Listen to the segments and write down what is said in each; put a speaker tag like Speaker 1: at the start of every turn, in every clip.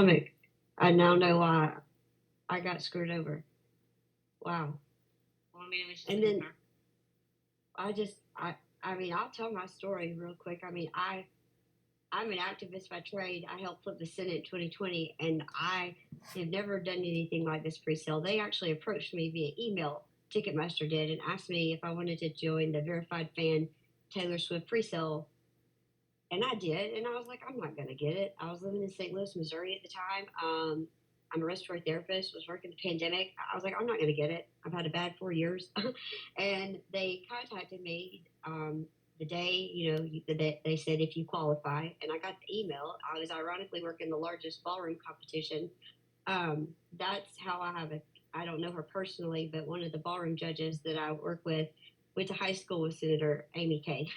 Speaker 1: stomach. I now know why I got screwed over. Wow.
Speaker 2: Well, I mean, it was just
Speaker 1: And then
Speaker 2: unfair.
Speaker 1: I just, I mean, I'll tell my story real quick. I mean, I'm an activist by trade. I helped flip the Senate in 2020, and I have never done anything like this pre-sale. They actually approached me via email. Ticketmaster did and asked me if I wanted to join the verified fan Taylor Swift pre-sale, and I did. And I was like, I'm not gonna get it. I was living in St. Louis, Missouri at the time. I'm a respiratory therapist. Was working the pandemic. I was like, I'm not gonna get it. I've had a bad 4 years, and they contacted me. The day, they said if you qualify, and I got the email. I was ironically working the largest ballroom competition. Um, that's how I have a. I don't know her personally, but one of the ballroom judges that I work with went to high school with Senator Amy Kay.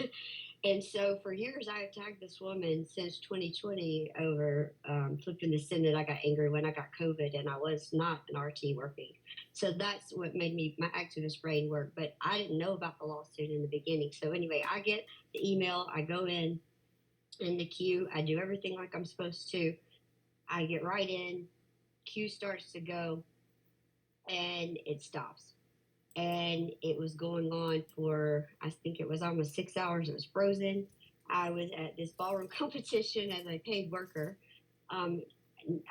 Speaker 1: And so for years, I have tagged this woman since 2020 over flipping the Senate. I got angry when I got COVID and I was not an RT working. So that's what made me my activist brain work. But I didn't know about the lawsuit in the beginning. So anyway, I get the email. I go in the queue. I do everything like I'm supposed to. I get right in. Queue starts to go, and it stops. And it was going on for, I think it was almost 6 hours. It was frozen. I was at this ballroom competition as a paid worker. Um,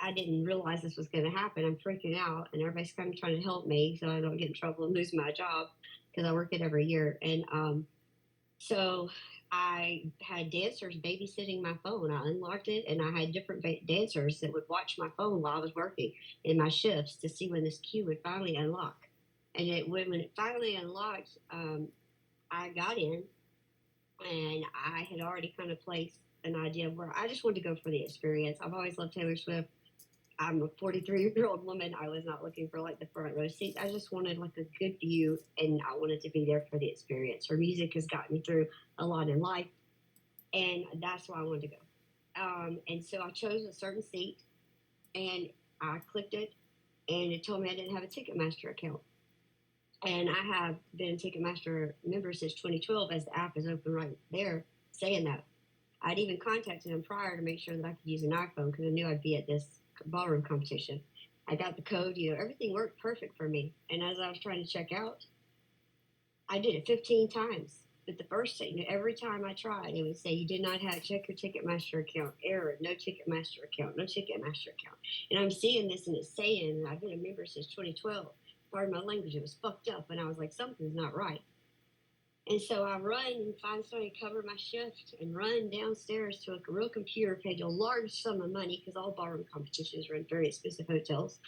Speaker 1: I didn't realize this was going to happen. I'm freaking out, and everybody's kind of trying to help me so I don't get in trouble and lose my job because I work it every year. And so I had dancers babysitting my phone. I unlocked it, and I had different dancers that would watch my phone while I was working in my shifts to see when this queue would finally unlock. And when it finally unlocked, I got in, and I had already kind of placed an idea of where I just wanted to go for the experience. I've always loved Taylor Swift. I'm a 43-year-old woman. I was not looking for like the front row seats. I just wanted like a good view, and I wanted to be there for the experience. Her music has gotten me through a lot in life, and that's why I wanted to go. And so I chose a certain seat, and I clicked it, and it told me I didn't have a Ticketmaster account. And I have been a Ticketmaster member since 2012, as the app is open right there saying that. I'd even contacted them prior to make sure that I could use an iPhone because I knew I'd be at this ballroom competition. I got the code, everything worked perfect for me. And as I was trying to check out, I did it 15 times. But the first thing, every time I tried, it would say, you did not have, check your Ticketmaster account, error, no Ticketmaster account, no Ticketmaster account. And I'm seeing this and it's saying, and I've been a member since 2012. Pardon my language, it was fucked up. And I was like, something's not right. And so I run and find somebody to cover my shift and run downstairs to a real computer, paid a large sum of money because all ballroom competitions are in very expensive hotels.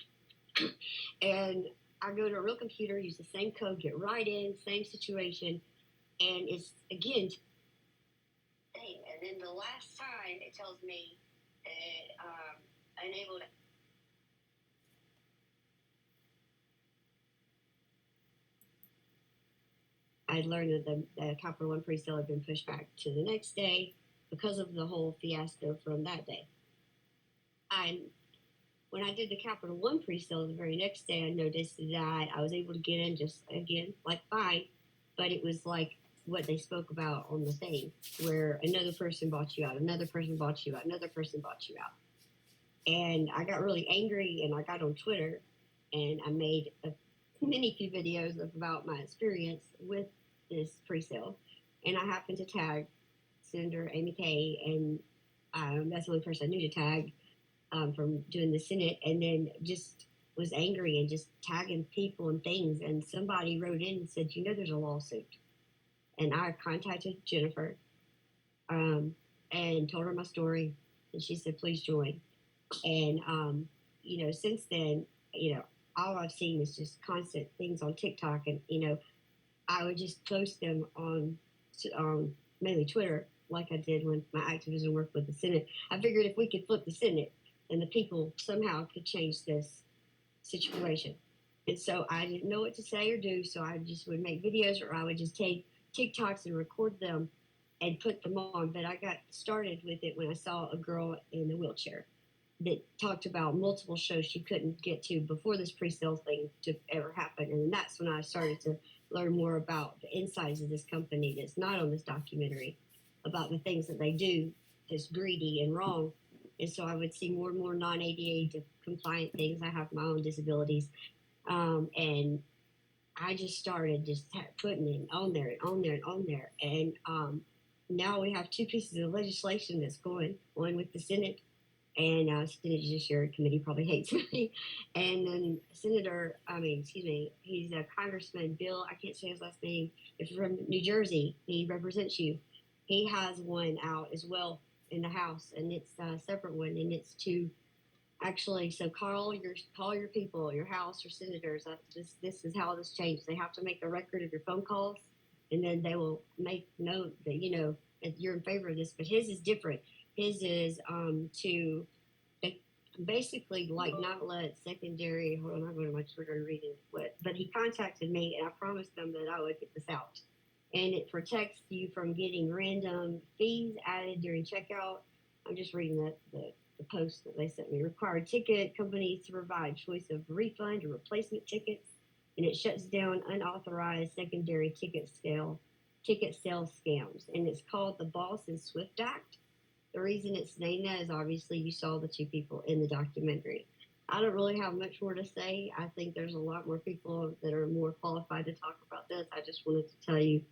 Speaker 1: And I go to a real computer, use the same code, get right in, same situation. And it's, again, and then the last time it tells me that unable to. I learned that the Capital One pre-sale had been pushed back to the next day because of the whole fiasco from that day. When I did the Capital One pre-sale the very next day, I noticed that I was able to get in just again like fine, but it was like what they spoke about on the thing, where another person bought you out, another person bought you out, another person bought you out, and I got really angry and I got on Twitter, and I made a many few videos about my experience with this pre-sale, and I happened to tag Senator Amy Kay, and that's the only person I knew to tag from doing the Senate, and then just was angry and just tagging people and things. And somebody wrote in and said, there's a lawsuit. And I contacted Jennifer and told her my story, and she said, please join. And, since then, all I've seen is just constant things on TikTok, and, I would just post them on mainly Twitter, like I did when my activism work with the Senate. I figured if we could flip the Senate, then the people somehow could change this situation. And so I didn't know what to say or do, so I just would make videos, or I would just take TikToks and record them and put them on. But I got started with it when I saw a girl in a wheelchair that talked about multiple shows she couldn't get to before this pre-sale thing to ever happen. And that's when I started to learn more about the insides of this company that's not on this documentary, about the things that they do that's greedy and wrong. And so I would see more and more non-ADA compliant things. I have my own disabilities. And I just started just putting it on there and on there and on there. And now we have two pieces of legislation that's going, one with the Senate, and Senate Judiciary Committee probably hates me. And then he's a Congressman Bill, I can't say his last name, it's from New Jersey. He represents you. He has one out as well in the House, and it's a separate one, and it's to actually, so call your people, your House, your senators. This is how this changed. They have to make a record of your phone calls, and then they will make note that that you're in favor of this. But his is different. His is to basically like not let secondary. Hold on, I'm going to make sure I'm reading what. But he contacted me, and I promised them that I would get this out. And it protects you from getting random fees added during checkout. I'm just reading the post that they sent me. Required ticket companies to provide choice of refund or replacement tickets, and it shuts down unauthorized secondary ticket sale scams. And it's called the Boss and Swift Act. The reason it's named that is obviously you saw the two people in the documentary. I don't really have much more to say. I think there's a lot more people that are more qualified to talk about this. I just wanted to tell you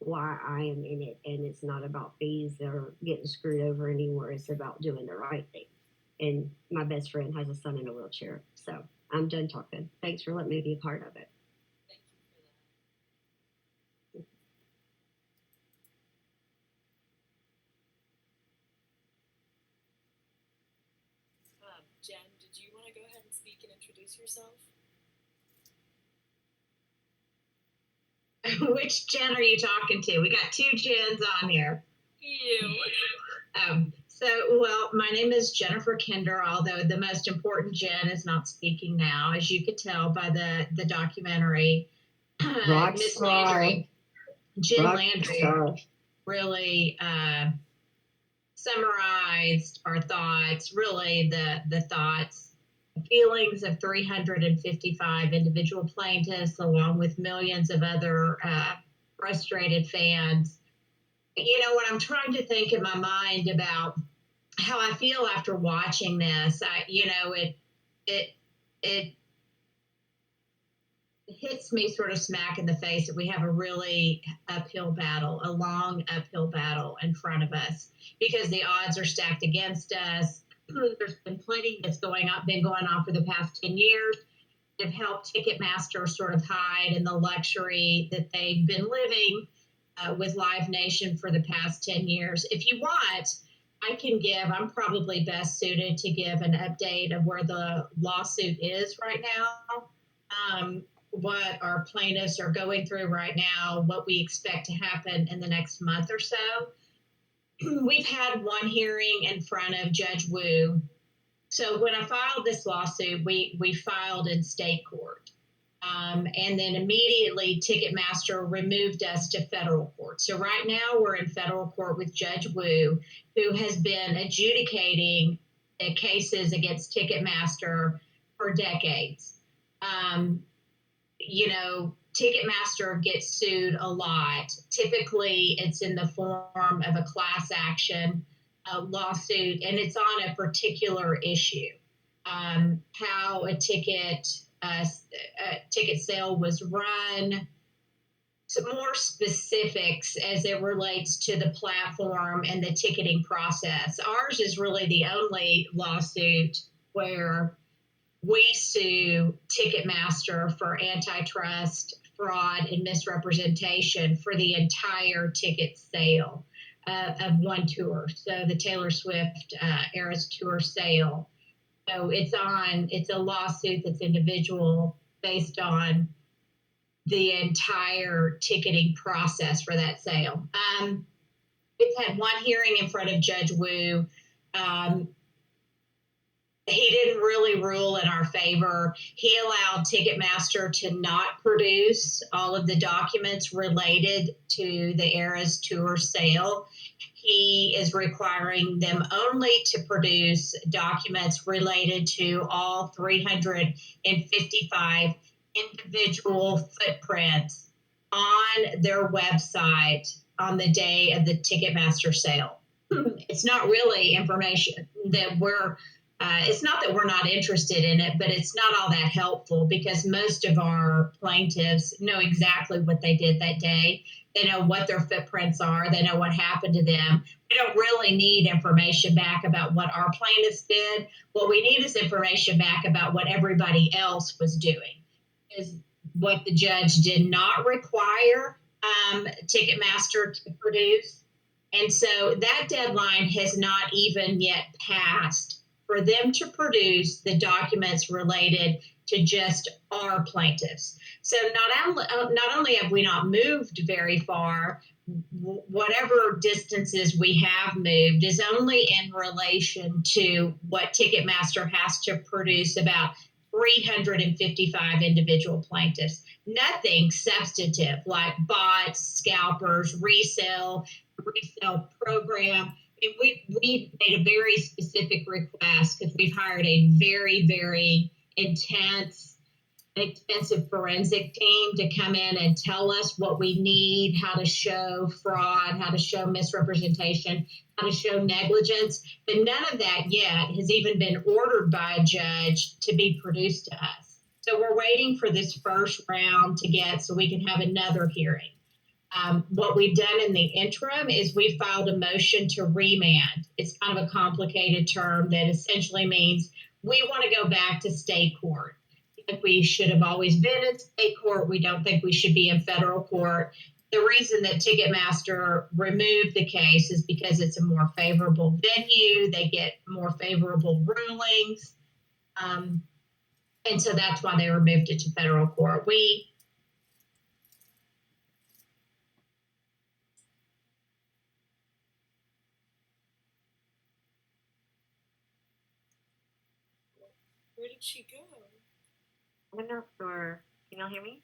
Speaker 1: why I am in it, and it's not about fees or getting screwed over anymore. It's about doing the right thing. And my best friend has a son in a wheelchair, so I'm done talking. Thanks for letting me be a part of it.
Speaker 2: Thank you for that. Jen, did you want to go ahead and speak and introduce yourself?
Speaker 3: Which Jen are you talking to? We got two Jens on here.
Speaker 2: You.
Speaker 3: Well, my name is Jennifer Kinder, although the most important Jen is not speaking now, as you could tell by the documentary. Miss Landry, Jen Landry, really summarized our thoughts, really the thoughts, feelings of 355 individual plaintiffs, along with millions of other frustrated fans. When I'm trying to think in my mind about how I feel after watching this, it hits me sort of smack in the face that we have a really a long uphill battle in front of us, because the odds are stacked against us. There's been plenty that's been going on for the past 10 years that have helped Ticketmaster sort of hide in the luxury that they've been living with Live Nation for the past 10 years. If you want, I'm probably best suited to give an update of where the lawsuit is right now, what our plaintiffs are going through right now, what we expect to happen in the next month or so. We've had one hearing in front of Judge Wu. So when I filed this lawsuit, we filed in state court. And then immediately Ticketmaster removed us to federal court. So right now we're in federal court with Judge Wu, who has been adjudicating cases against Ticketmaster for decades. Ticketmaster gets sued a lot. Typically, it's in the form of a class action lawsuit, and it's on a particular issue. How a ticket sale was run, some more specifics as it relates to the platform and the ticketing process. Ours is really the only lawsuit where we sue Ticketmaster for antitrust, fraud, and misrepresentation for the entire ticket sale of one tour. So the Taylor Swift Eras Tour sale. So it's a lawsuit that's individual based on the entire ticketing process for that sale. It's had one hearing in front of Judge Wu. He didn't really rule in our favor. He allowed Ticketmaster to not produce all of the documents related to the Eras Tour sale. He is requiring them only to produce documents related to all 355 individual footprints on their website on the day of the Ticketmaster sale. it's not really information that we're it's not that we're not interested in it, but it's not all that helpful because most of our plaintiffs know exactly what they did that day. They know what their footprints are. They know what happened to them. We don't really need information back about what our plaintiffs did. What we need is information back about what everybody else was doing. Is what the judge did not require Ticketmaster to produce. And so that deadline has not even yet passed for them to produce the documents related to just our plaintiffs. So not only have we not moved very far, whatever distances we have moved is only in relation to what Ticketmaster has to produce about 355 individual plaintiffs. Nothing substantive like bots, scalpers, resale program. And we made a very specific request because we've hired a very, very intense, expensive forensic team to come in and tell us what we need, how to show fraud, how to show misrepresentation, how to show negligence. But none of that yet has even been ordered by a judge to be produced to us. So we're waiting for this first round to get so we can have another hearing. What we've done in the interim is we filed a motion to remand. It's kind of a complicated term that essentially means we want to go back to state court. We should have always been in state court. We don't think we should be in federal court. The reason that Ticketmaster removed the case is because it's a more favorable venue. They get more favorable rulings. And so that's why they removed it to federal court.
Speaker 2: Where did she go?
Speaker 4: I'm not sure. Can y'all hear me?